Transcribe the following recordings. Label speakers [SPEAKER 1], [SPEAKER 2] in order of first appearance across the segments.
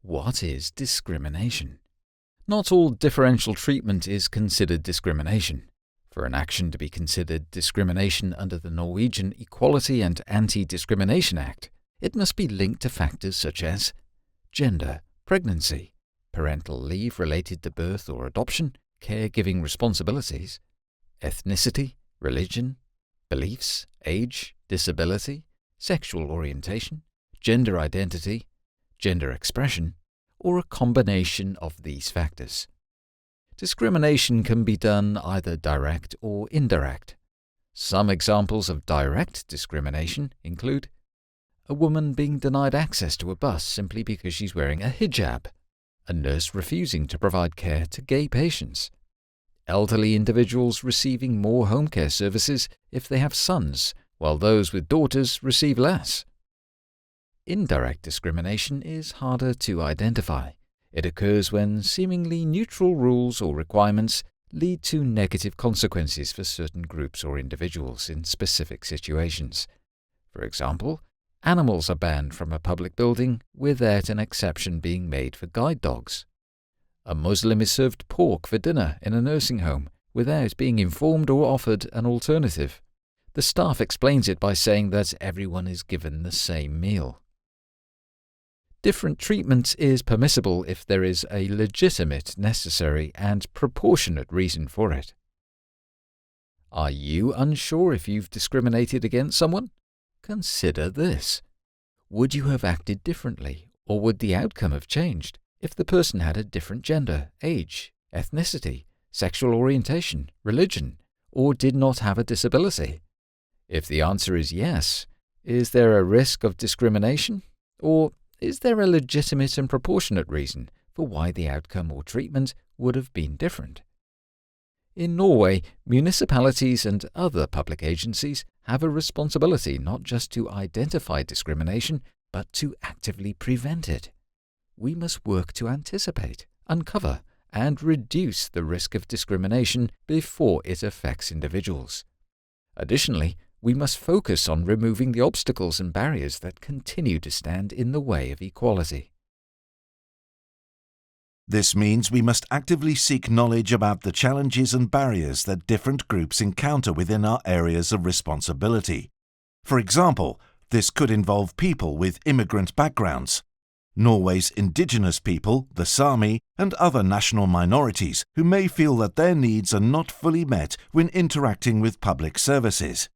[SPEAKER 1] What is discrimination? Not all differential treatment is considered discrimination. For an action to be considered discrimination under the Norwegian Equality and Anti-Discrimination Act, it must be linked to factors such as gender, pregnancy, parental leave related to birth or adoption, caregiving responsibilities, ethnicity, religion, beliefs, age, disability, sexual orientation, gender identity, gender expression, or a combination of these factors. Discrimination can be done either direct or indirect. Some examples of direct discrimination include a woman being denied access to a bus simply because she's wearing a hijab, a nurse refusing to provide care to gay patients, elderly individuals receiving more home care services if they have sons, while those with daughters receive less. Indirect discrimination is harder to identify. It occurs when seemingly neutral rules or requirements lead to negative consequences for certain groups or individuals in specific situations. For example, animals are banned from a public building without an exception being made for guide dogs. A Muslim is served pork for dinner in a nursing home without being informed or offered an alternative. The staff explains it by saying that everyone is given the same meal. Different treatment is permissible if there is a legitimate, necessary, and proportionate reason for it. Are you unsure if you've discriminated against someone? Consider this. Would you have acted differently, or would the outcome have changed if the person had a different gender, age, ethnicity, sexual orientation, religion, or did not have a disability? If the answer is yes, is there a risk of discrimination, or is there a legitimate and proportionate reason for why the outcome or treatment would have been different? In Norway, municipalities and other public agencies have a responsibility not just to identify discrimination, but to actively prevent it. We must work to anticipate, uncover, and reduce the risk of discrimination before it affects individuals. Additionally, we must focus on removing the obstacles and barriers that continue to stand in the way of equality.
[SPEAKER 2] This means we must actively seek knowledge about the challenges and barriers that different groups encounter within our areas of responsibility. For example, this could involve people with immigrant backgrounds, Norway's indigenous people, the Sami, and other national minorities who may feel that their needs are not fully met when interacting with public services.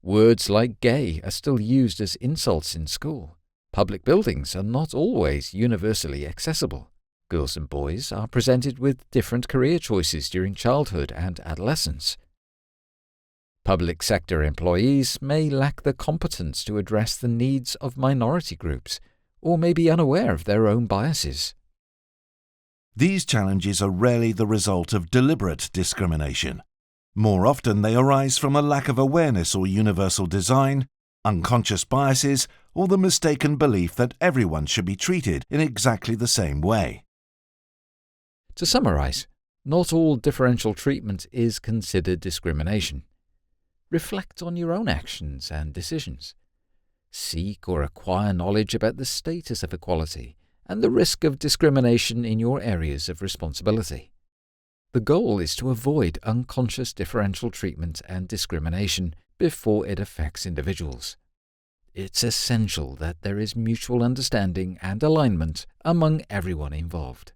[SPEAKER 1] Words like gay are still used as insults in school. Public buildings are not always universally accessible. Girls and boys are presented with different career choices during childhood and adolescence. Public sector employees may lack the competence to address the needs of minority groups, or may be unaware of their own biases.
[SPEAKER 2] These challenges are rarely the result of deliberate discrimination. More often they arise from a lack of awareness or universal design, unconscious biases, or the mistaken belief that everyone should be treated in exactly the same way.
[SPEAKER 1] To summarize, not all differential treatment is considered discrimination. Reflect on your own actions and decisions. Seek or acquire knowledge about the status of equality and the risk of discrimination in your areas of responsibility. The goal is to avoid unconscious differential treatment and discrimination before it affects individuals. It's essential that there is mutual understanding and alignment among everyone involved.